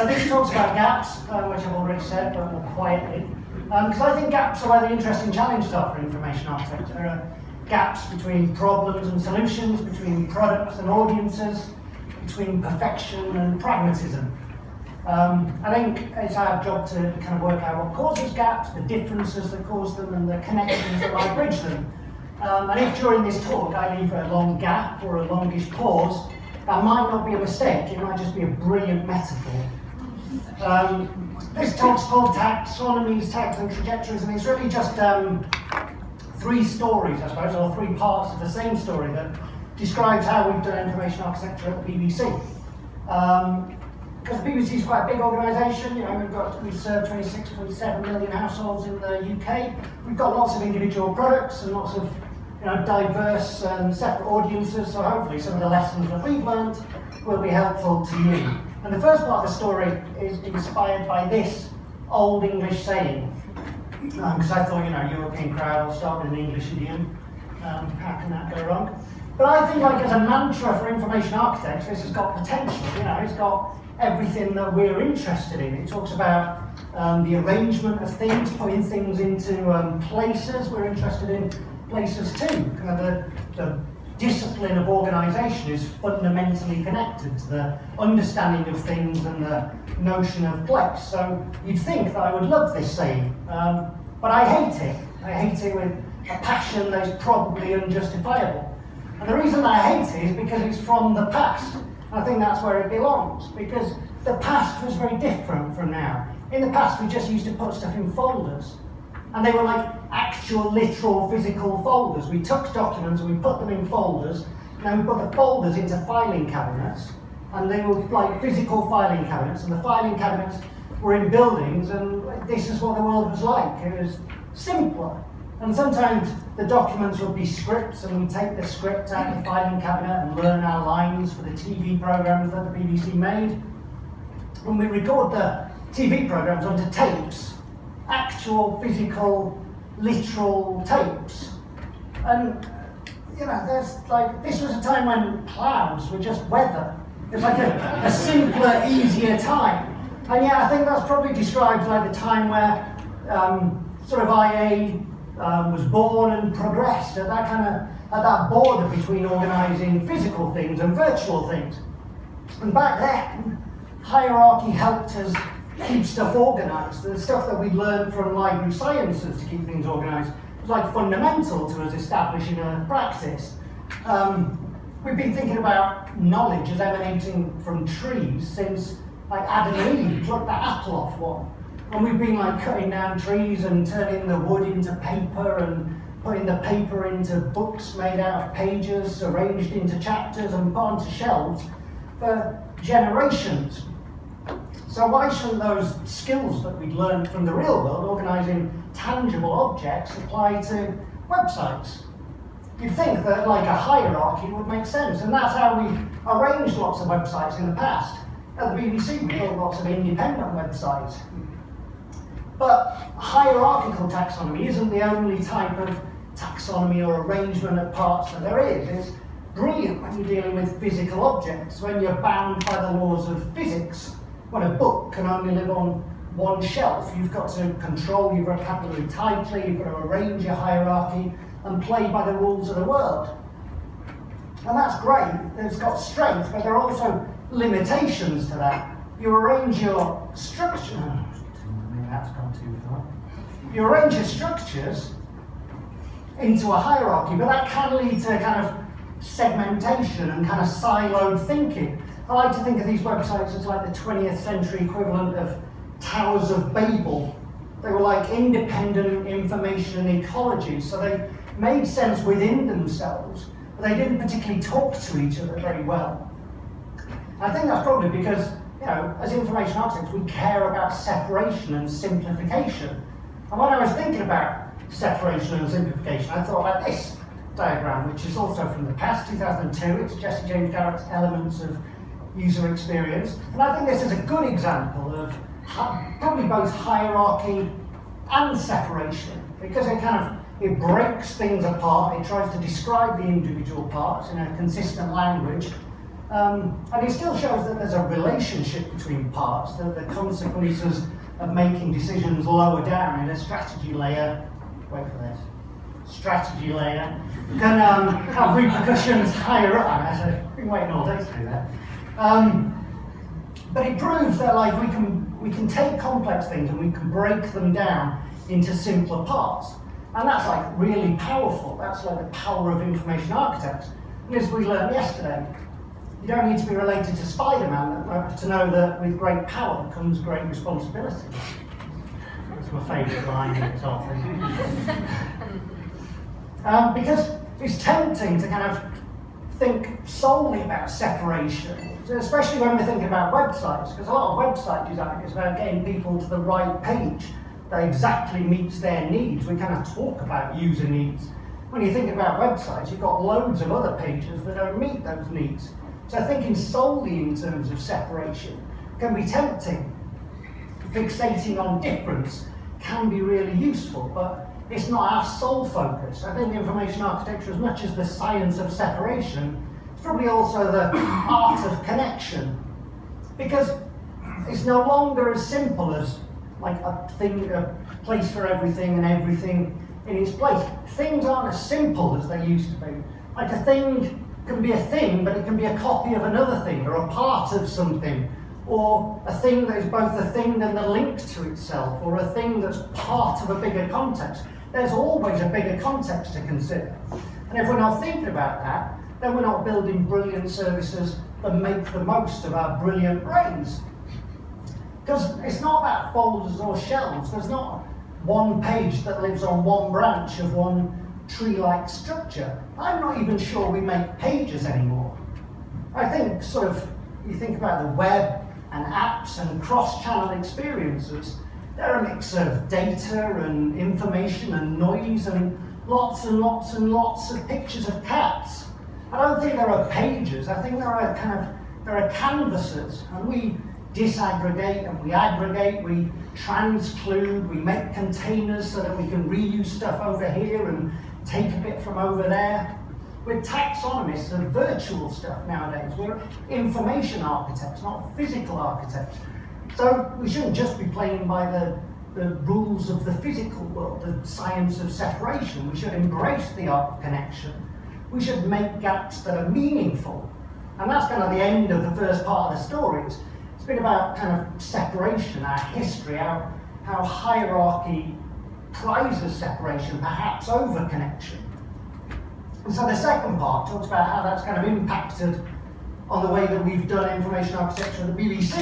this talks about gaps, which I've already said, but more quietly. Because I think gaps are where the interesting challenges are for information architecture. There are gaps between problems and solutions, between products and audiences, between perfection and pragmatism. I think it's our job to kind of work out what causes gaps, the differences that cause them, and the connections that might bridge them. And if during this talk I leave a long gap or a longish pause, that might not be a mistake, it might just be a brilliant metaphor. This talk's called Taxonomies, Tags and Trajectories, and it's really just three stories, I suppose, or three parts of the same story that describes how we've done information architecture at the BBC. Because the BBC is quite a big organisation, you know, we serve 26.7 million households in the UK. We've got lots of individual products and lots of diverse and separate audiences, so hopefully some of the lessons that we've learned will be helpful to you. And the first part of the story is inspired by this old English saying, because I thought, European crowd, I'll start with an English idiom, how can that go wrong? But I think as a mantra for information architects, this has got potential, it's got everything that we're interested in. It talks about the arrangement of things, putting things into places. We're interested in places too. The discipline of organisation is fundamentally connected to the understanding of things and the notion of place. So you'd think that I would love this saying, but I hate it. I hate it with a passion that is probably unjustifiable. And the reason that I hate it is because it's from the past. I think that's where it belongs, because the past was very different from now. In the past, we just used to put stuff in folders, and they were like actual, literal, physical folders. We took documents and we put them in folders, and we put the folders into filing cabinets, and they were like physical filing cabinets, and the filing cabinets were in buildings, and this is what the world was like. It was simpler. And sometimes the documents would be scripts, and we'd take the script out of the filing cabinet and learn our lines for the TV programs that the BBC made. And we record the TV programs onto tapes, actual, physical, literal tapes. And, this was a time when clouds were just weather. It was like a simpler, easier time. And yeah, I think that's probably described like the time where IA was born and progressed at that border between organising physical things and virtual things. And back then, hierarchy helped us keep stuff organised. The stuff that we learned from library sciences to keep things organised was like fundamental to us establishing a practice. We've been thinking about knowledge as emanating from trees since Adam and Eve plucked that apple off one. And we've been cutting down trees and turning the wood into paper and putting the paper into books made out of pages, arranged into chapters and put onto shelves for generations. So why shouldn't those skills that we'd learned from the real world, organising tangible objects, apply to websites? You'd think that a hierarchy would make sense, and that's how we arranged lots of websites in the past. At the BBC, we built lots of independent websites. But hierarchical taxonomy isn't the only type of taxonomy or arrangement of parts that there is. It's brilliant when you're dealing with physical objects, when you're bound by the laws of physics. When a book can only live on one shelf, you've got to control your vocabulary tightly, you've got to arrange your hierarchy and play by the rules of the world. And that's great, it's got strength, but there are also limitations to that. You arrange your structure. That's gone too far. You arrange your structures into a hierarchy, but that can lead to kind of segmentation and kind of siloed thinking. I like to think of these websites as like the 20th century equivalent of Towers of Babel. They were like independent information ecologies, so they made sense within themselves, but they didn't particularly talk to each other very well. I think that's probably because as information architects, we care about separation and simplification. And when I was thinking about separation and simplification, I thought about this diagram, which is also from the past, 2002. It's Jesse James Garrett's Elements of User Experience. And I think this is a good example of probably both hierarchy and separation, because it breaks things apart, it tries to describe the individual parts in a consistent language, And it still shows that there's a relationship between parts, that the consequences of making decisions lower down in a strategy layer, wait for this, strategy layer, can have repercussions higher up. I've been waiting all day to do that. But it proves that like we can take complex things and we can break them down into simpler parts. And that's like really powerful. That's like the power of information architects. And as we learned yesterday, you don't need to be related to Spider-Man to know that with great power comes great responsibility. That's my favourite line in this whole thing. Because it's tempting to kind of think solely about separation, especially when we're thinking about websites, because a lot of website design is about getting people to the right page that exactly meets their needs. We kind of talk about user needs. When you think about websites, you've got loads of other pages that don't meet those needs. So thinking solely in terms of separation can be tempting. Fixating on difference can be really useful, but it's not our sole focus. I think information architecture, as much as the science of separation, it's probably also the art of connection. Because it's no longer as simple as like a place for everything and everything in its place. Things aren't as simple as they used to be. Like a thing can be a thing, but it can be a copy of another thing, or a part of something, or a thing that is both a thing and a link to itself, or a thing that's part of a bigger context. There's always a bigger context to consider. And if we're not thinking about that, then we're not building brilliant services that make the most of our brilliant brains. Because it's not about folders or shelves. There's not one page that lives on one branch of one tree-like structure. I'm not even sure we make pages anymore. I think sort of, you think about the web and apps and cross-channel experiences, they're a mix of data and information and noise and lots and lots and lots of pictures of cats. I don't think there are pages. I think there are canvases, and we disaggregate and we aggregate, we transclude, we make containers so that we can reuse stuff over here and take a bit from over there. We're taxonomists of virtual stuff nowadays. We're information architects, not physical architects. So we shouldn't just be playing by the rules of the physical world, the science of separation. We should embrace the art of connection. We should make gaps that are meaningful. And that's kind of the end of the first part of the story. It's been about kind of separation, our history, how hierarchy prizes separation, perhaps over connection. And so the second part talks about how that's kind of impacted on the way that we've done information architecture at the BBC.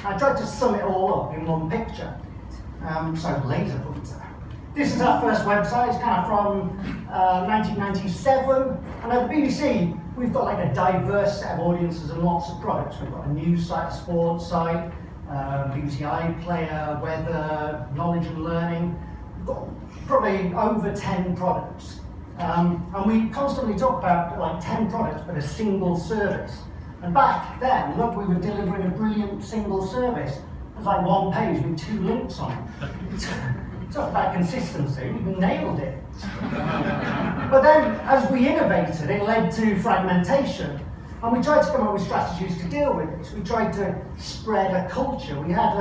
I tried to sum it all up in one picture. So laser pointer. This is our first website. It's kind of from 1997. And at the BBC, we've got like a diverse set of audiences and lots of products. We've got a news site, a sports site, BBC iPlayer, weather, knowledge and learning. We've got probably over 10 products. And we constantly talk about like 10 products, but a single service. And back then, look, we were delivering a brilliant single service. It was like one page with 2 links on it. Talk about consistency, we nailed it. But then, as we innovated, it led to fragmentation. And we tried to come up with strategies to deal with this. We tried to spread a culture. We had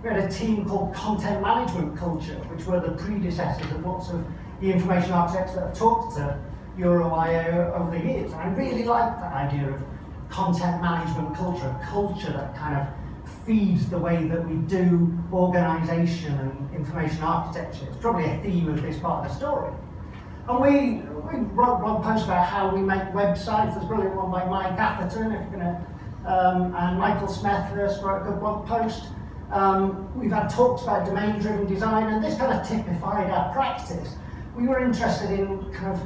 a team called Content Management Culture, which were the predecessors of lots of the information architects that have talked to EuroIA over the years. And I really liked that idea of content management culture, a culture that kind of feeds the way that we do organisation and information architecture. It's probably a theme of this part of the story. And we wrote blog posts about how we make websites. There's a brilliant one by Mike Atherton, if you're gonna, and Michael Smethurst wrote a good blog post. We've had talks about domain-driven design, and this kind of typified our practice. We were interested in kind of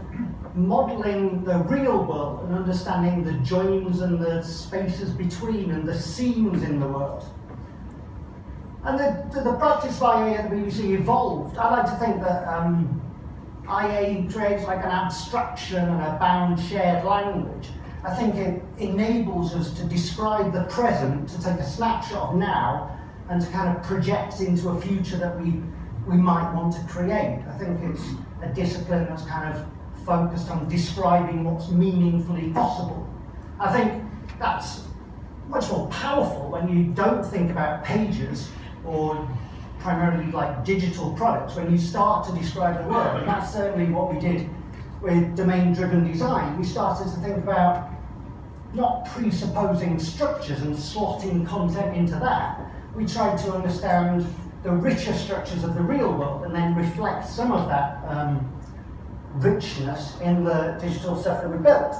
modelling the real world and understanding the joins and the spaces between and the seams in the world. And the practice of IA at the BBC evolved. I like to think that IA creates like an abstraction and a bound shared language. I think it enables us to describe the present, to take a snapshot of now, and to kind of project into a future that we might want to create. I think it's a discipline that's kind of focused on describing what's meaningfully possible. I think that's much more powerful when you don't think about pages or primarily like digital products, when you start to describe the world. And that's certainly what we did with domain-driven design. We started to think about not presupposing structures and slotting content into that. We tried to understand the richer structures of the real world and then reflect some of that richness in the digital stuff that we built.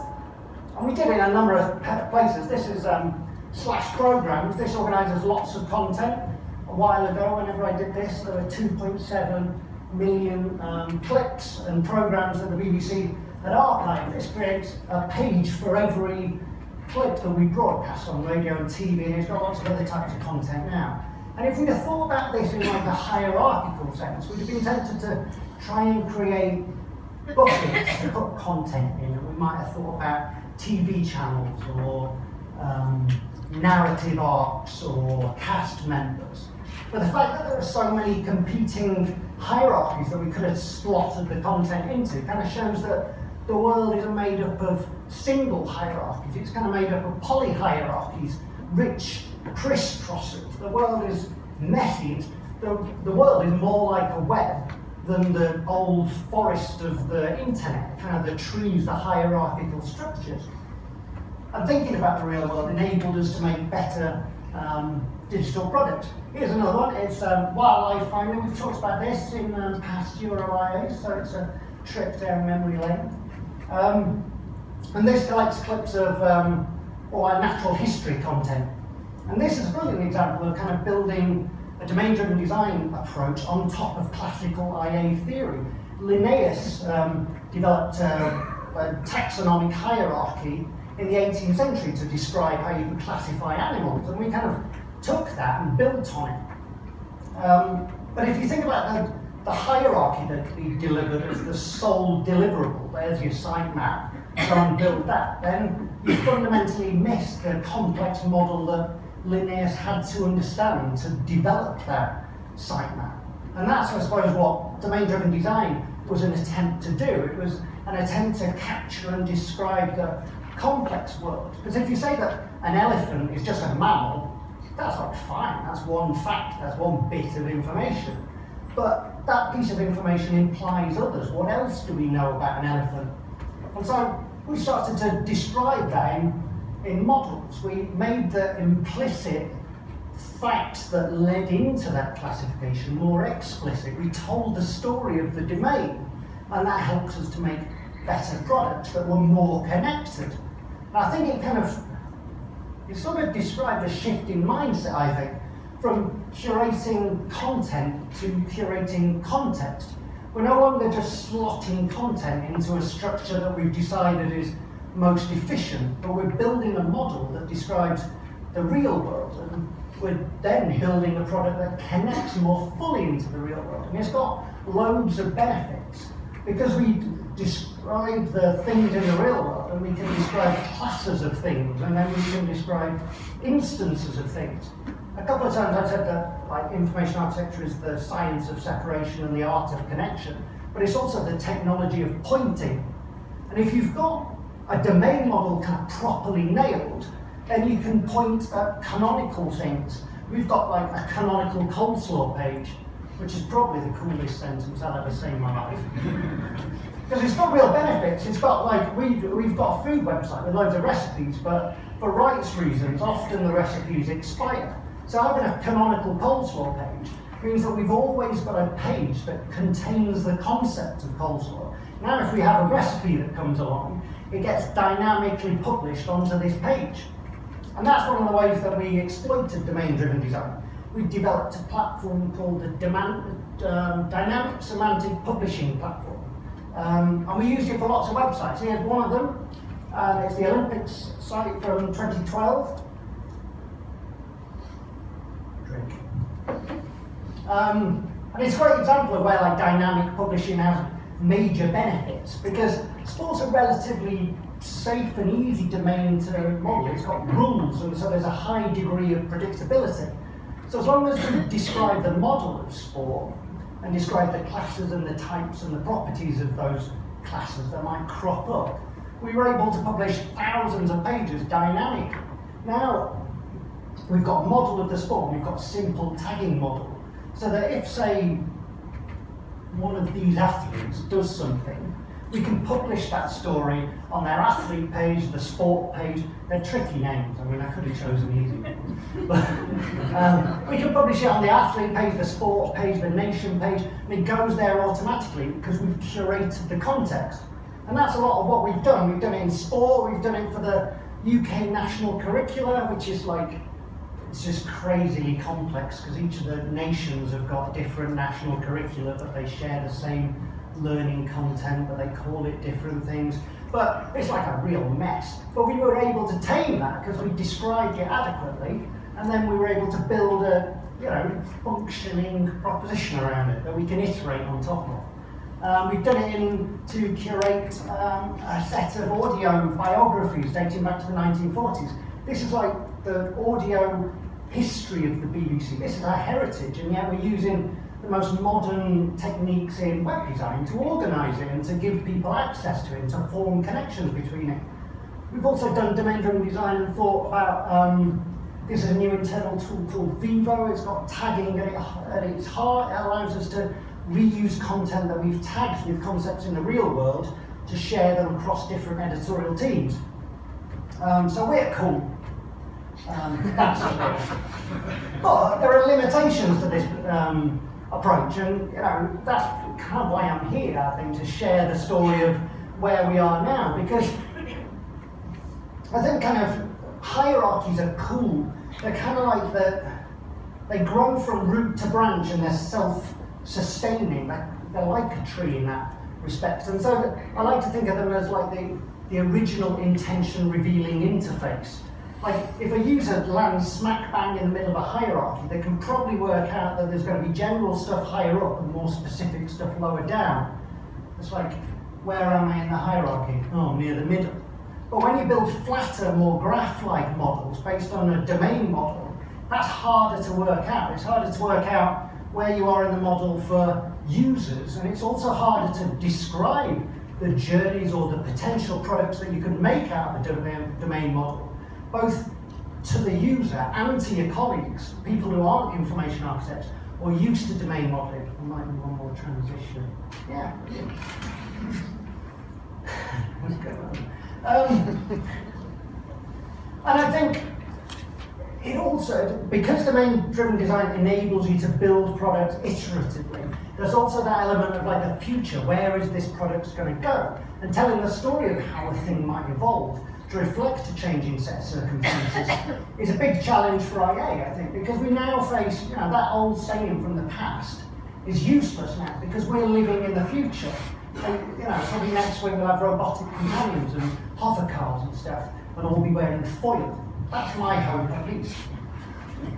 And we did it in a number of places. This is Slash Programs. This organises lots of content. A while ago, whenever I did this, there were 2.7 million clips and programs that the BBC had archived. This creates a page for every clip that we broadcast on radio and TV, and it's got lots of other types of content now. And if we'd have thought about this in like a hierarchical sense, we'd have been tempted to try and create buckets to put content in, and we might have thought about TV channels or narrative arcs or cast members. But the fact that there are so many competing hierarchies that we could have slotted the content into kind of shows that the world isn't made up of single hierarchies, it's kind of made up of polyhierarchies, rich crisscrosses. The world is messy. The world is more like a web than the old forest of the internet, kind of the trees, the hierarchical structures. And thinking about the real world enabled us to make better digital products. Here's another one. It's wildlife finding. We've talked about this in past EuroIA, so it's a trip down memory lane. And this collects clips of all our natural history content. And this is a brilliant example of kind of building a domain-driven design approach on top of classical IA theory. Linnaeus developed a taxonomic hierarchy in the 18th century to describe how you could classify animals, and we kind of took that and built on it. But if you think about the hierarchy that he delivered as the sole deliverable, there's your sitemap, go and build that, then you fundamentally missed the complex model that Linnaeus had to understand to develop that sitemap. And that's, I suppose, what domain-driven design was an attempt to do. It was an attempt to capture and describe the complex world. Because if you say that an elephant is just a mammal, that's like fine, that's one fact, that's one bit of information. But that piece of information implies others. What else do we know about an elephant? And so we started to describe that in models. We made the implicit facts that led into that classification more explicit. We told the story of the domain, and that helped us to make better products that were more connected. And I think it sort of described a shift in mindset, I think, from curating content to curating context. We're no longer just slotting content into a structure that we've decided is most efficient, but we're building a model that describes the real world, and we're then building a product that connects more fully into the real world. And it's got loads of benefits, because we describe the things in the real world, and we can describe classes of things, and then we can describe instances of things. A couple of times I've said that like information architecture is the science of separation and the art of connection, but it's also the technology of pointing. And if you've got a domain model kind of properly nailed, then you can point at canonical things. We've got like a canonical coleslaw page, which is probably the coolest sentence I'll ever say in my life. Because it's got real benefits. It's got like, we've got a food website with loads of recipes, but for rights reasons, often the recipes expire. So having a canonical coleslaw page means that we've always got a page that contains the concept of coleslaw. Now if we have a recipe that comes along, it gets dynamically published onto this page. And that's one of the ways that we exploited domain-driven design. We developed a platform called the Dynamic Semantic Publishing Platform. And we used it for lots of websites. Here's one of them. It's the Olympics site from 2012. Drink. And it's a great example of where like dynamic publishing has major benefits, because sports are relatively safe and easy domain to model. It's got rules, and so there's a high degree of predictability. So as long as we describe the model of sport and describe the classes and the types and the properties of those classes that might crop up, we were able to publish thousands of pages dynamically. we've got a model of the sport, we've got a simple tagging model, so that if, say, one of these athletes does something, we can publish that story on their athlete page, the sport page. They're tricky names. I mean, I could have chosen easy names. But we can publish it on the athlete page, the sport page, the nation page, and it goes there automatically because we've curated the context. And that's a lot of what we've done. We've done it in sport, we've done it for the UK national curricula, which is like, it's just crazily complex because each of the nations have got different national curricula, but they share the same learning content, but they call it different things. But it's like a real mess. But we were able to tame that because we described it adequately, and then we were able to build a functioning proposition around it that we can iterate on top of. We've done it to curate a set of audio biographies dating back to the 1940s. This is like the audio history of the BBC. This is our heritage, and yet we're using the most modern techniques in web design to organise it and to give people access to it and to form connections between it. We've also done domain-driven design and thought about, this is a new internal tool called Vivo. It's got tagging at its heart. It allows us to reuse content that we've tagged with concepts in the real world to share them across different editorial teams. So we're cool. That's it. But there are limitations to this approach, and that's kind of why I'm here, I think, to share the story of where we are now, because I think kind of hierarchies are cool. They're kind of like they grow from root to branch and they're self-sustaining. They're like a tree in that respect. And so I like to think of them as like the original intention revealing interface. Like, if a user lands smack bang in the middle of a hierarchy, they can probably work out that there's going to be general stuff higher up and more specific stuff lower down. It's like, where am I in the hierarchy? Oh, near the middle. But when you build flatter, more graph-like models based on a domain model, that's harder to work out. It's harder to work out where you are in the model for users, and it's also harder to describe the journeys or the potential products that you can make out of the domain model, both to the user and to your colleagues, people who aren't information architects or used to domain modeling. There might be one more transition. Yeah. What's going on? And I think it also, because domain-driven design enables you to build products iteratively, there's also that element of like the future. Where is this product going to go? And telling the story of how a thing might evolve to reflect a changing set of circumstances is a big challenge for IA, I think, because we now face, that old saying from the past is useless now because we're living in the future. And, probably next week we'll have robotic companions and hover cars and stuff, and all be wearing foil. That's my hope, at least.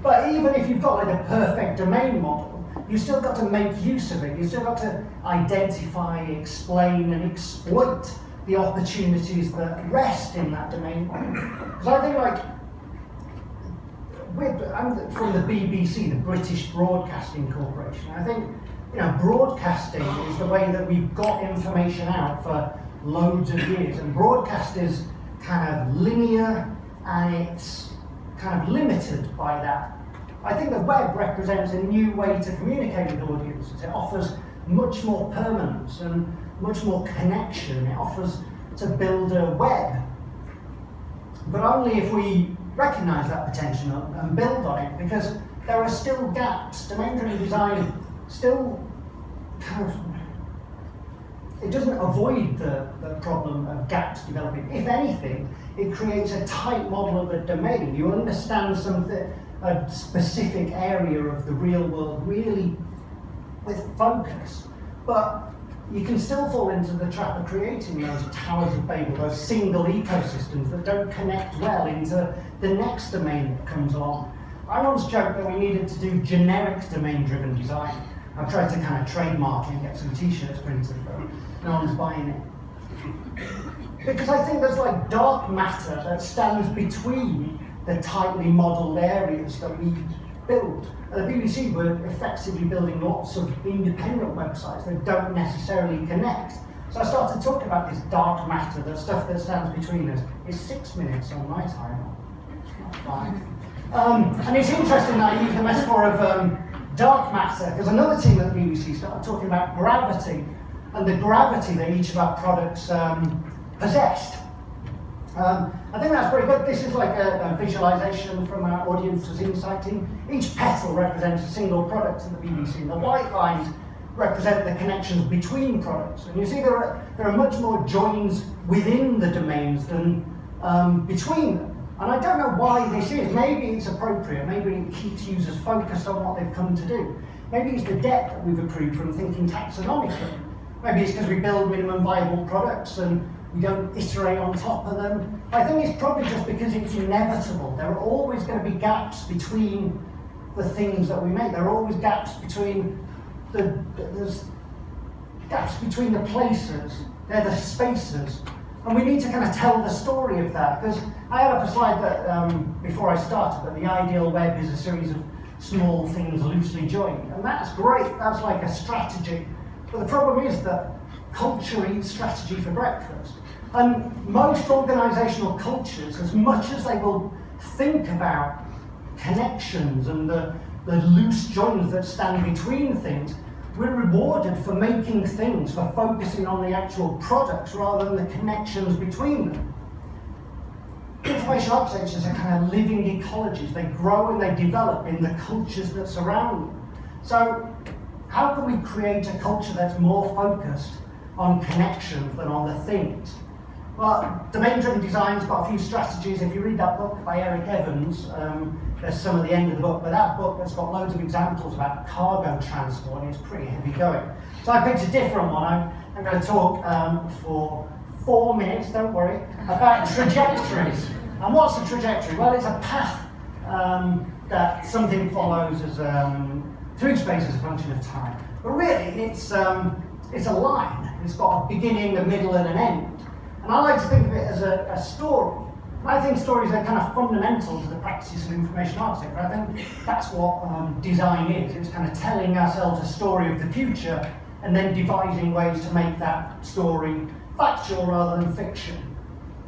But even if you've got like a perfect domain model, you've still got to make use of it. You've still got to identify, explain, and exploit the opportunities that rest in that domain model. Because I think, I'm from the BBC, the British Broadcasting Corporation. I think, broadcasting is the way that we've got information out for loads of years. And broadcast is kind of linear and it's kind of limited by that. I think the web represents a new way to communicate with audiences. It offers much more permanence and much more connection. It offers to build a web, but only if we recognise that potential and build on it, because there are still gaps. Domain-driven design still kind of, it doesn't avoid the problem of gaps developing. If anything, it creates a tight model of a domain. You understand something, a specific area of the real world really with focus, but you can still fall into the trap of creating those towers of Babel, those single ecosystems that don't connect well into the next domain that comes along. I once joked that we needed to do generic domain-driven design. I've tried to kind of trademark it and get some t-shirts printed, but no one's buying it. Because I think there's like dark matter that stands between the tightly modelled areas that we build. At the BBC, we're effectively building lots of independent websites that don't necessarily connect. So I started talking about this dark matter, the stuff that stands between us. It's 6 minutes on my time. It's not 5. And it's interesting that I use the metaphor of dark matter, because another team at the BBC started talking about gravity and the gravity that each of our products possessed. I think that's pretty good. This is like a visualization from our audience's insighting. Each petal represents a single product at the BBC. The white lines represent the connections between products. And you see there are much more joins within the domains than between them. And I don't know why this is. Maybe it's appropriate. Maybe it keeps users focused on what they've come to do. Maybe it's the depth that we've accrued from thinking taxonomically. Maybe it's because we build minimum viable products and we don't iterate on top of them. I think it's probably just because it's inevitable. There are always going to be gaps between the things that we make. There are always gaps between there's gaps between the places. They're the spaces. And we need to kind of tell the story of that, because I had up a slide that before I started, that the ideal web is a series of small things loosely joined. And that's great, that's like a strategy. But the problem is that culture eats strategy for breakfast. And most organisational cultures, as much as they will think about connections and the loose joins that stand between things, we're rewarded for making things, for focusing on the actual products rather than the connections between them. Information architectures are kind of living ecologies. They grow and they develop in the cultures that surround them. So how can we create a culture that's more focused on connections than on the things? Well, domain-driven design's got a few strategies. If you read that book by Eric Evans, there's some at the end of the book, but that book has got loads of examples about cargo transport, and it's pretty heavy going. So I picked a different one. I'm going to talk for 4 minutes, don't worry, about trajectories. And what's a trajectory? Well, it's a path that something follows as through space as a function of time. But really, it's a line. It's got a beginning, a middle, and an end. And I like to think of it as a story. I think stories are kind of fundamental to the practice of information architecture. I think that's what design is. It's kind of telling ourselves a story of the future and then devising ways to make that story factual rather than fiction.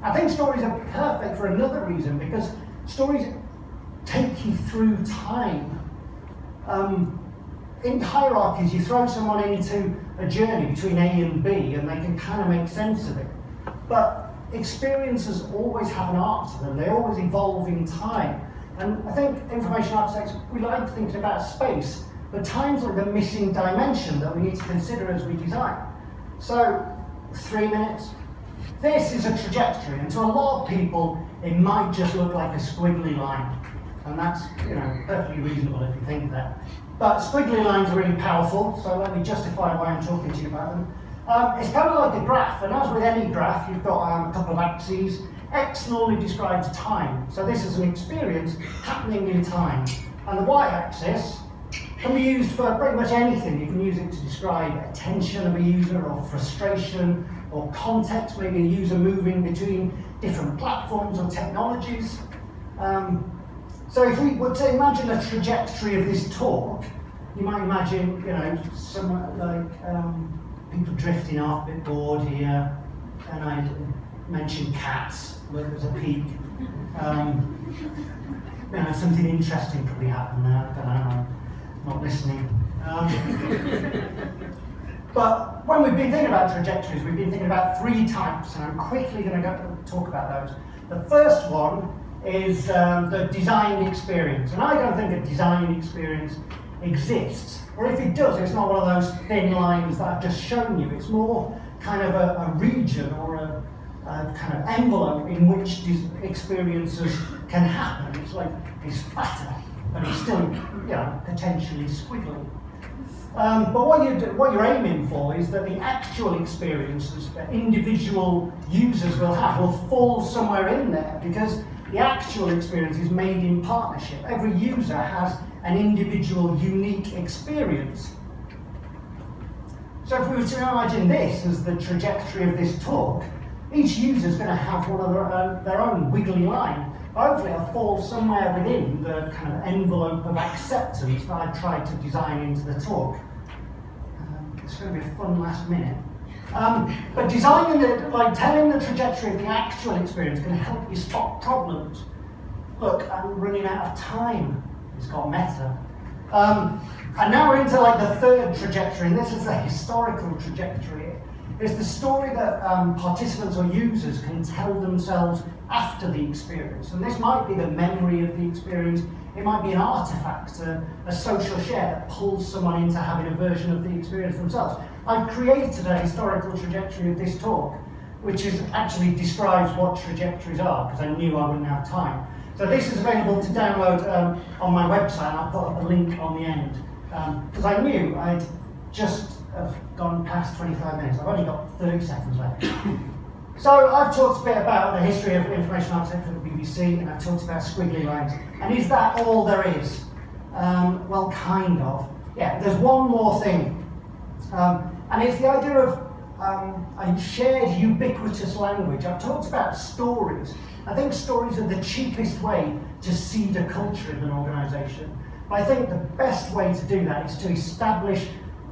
I think stories are perfect for another reason, because stories take you through time. In hierarchies, you throw someone into a journey between A and B and they can kind of make sense of it. But experiences always have an arc to them. They always evolve in time. And I think information architects, we like thinking about space, but time's like the missing dimension that we need to consider as we design. So, 3 minutes. This is a trajectory, and to a lot of people, it might just look like a squiggly line. And that's, perfectly reasonable if you think that. But squiggly lines are really powerful, so let me justify why I'm talking to you about them. It's kind of like a graph, and as with any graph, you've got a couple of axes. X normally describes time, so this is an experience happening in time. And the y-axis can be used for pretty much anything. You can use it to describe attention of a user, or frustration, or context, maybe a user moving between different platforms or technologies. So if we were to imagine a trajectory of this talk, you might imagine, somewhat like people drifting off, a bit bored here, and I mentioned cats, where there's a peak. Something interesting probably happened there, I don't know, I'm not listening. But when we've been thinking about trajectories, we've been thinking about 3 types, and I'm quickly going to talk about those. The first one is the design experience. And I don't think a design experience exists. Or if it does, it's not one of those thin lines that I've just shown you. It's more kind of a region or a kind of envelope in which these experiences can happen. It's like, it's fatter, but it's still, potentially squiggly. But what you're aiming for is that the actual experiences that individual users will have will fall somewhere in there, because the actual experience is made in partnership. Every user has an individual, unique experience. So if we were to imagine this as the trajectory of this talk, each user is going to have one of their own wiggly line. Hopefully it'll fall somewhere within the kind of envelope of acceptance that I've tried to design into the talk. It's going to be a fun last minute. But designing telling the trajectory of the actual experience can help you spot problems. Look, I'm running out of time. It's got meta. And now we're into like the third trajectory, and this is the historical trajectory. It's the story that participants or users can tell themselves after the experience. And this might be the memory of the experience, it might be an artifact, a social share that pulls someone into having a version of the experience themselves. I've created a historical trajectory of this talk, which actually describes what trajectories are, because I knew I wouldn't have time. So this is available to download on my website, and I'll put up a link on the end. Because I knew I'd just have gone past 25 minutes. I've only got 30 seconds left. So I've talked a bit about the history of information architecture at the BBC, and I've talked about squiggly lines. And is that all there is? Well, kind of. Yeah, there's one more thing. And it's the idea of a shared ubiquitous language. I've talked about stories. I think stories are the cheapest way to seed a culture in an organisation. But I think the best way to do that is to establish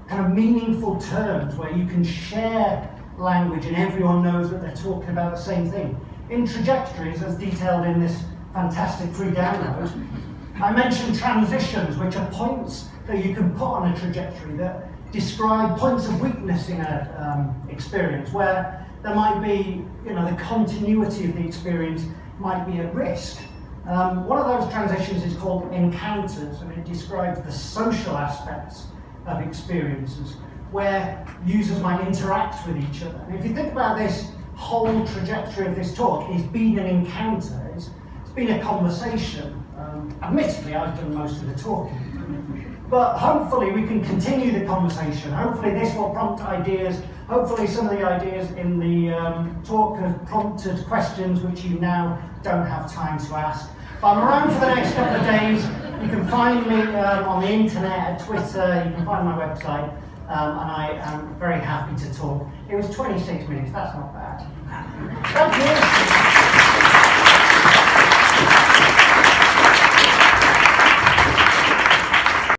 kind of meaningful terms where you can share language and everyone knows that they're talking about the same thing. In Trajectories, as detailed in this fantastic free download, I mentioned transitions, which are points that you can put on a trajectory that describe points of weakness in an experience, where there might be, the continuity of the experience might be at risk. One of those transitions is called encounters, and it describes the social aspects of experiences, where users might interact with each other. And if you think about this whole trajectory of this talk, it's been an encounter, it's been a conversation. Admittedly, I've done most of the talking. But hopefully we can continue the conversation. Hopefully this will prompt ideas. Hopefully some of the ideas in the talk have prompted questions which you now don't have time to ask. But I'm around for the next couple of days. You can find me on the internet, at Twitter, you can find my website, and I am very happy to talk. It was 26 minutes, that's not bad. Thank you.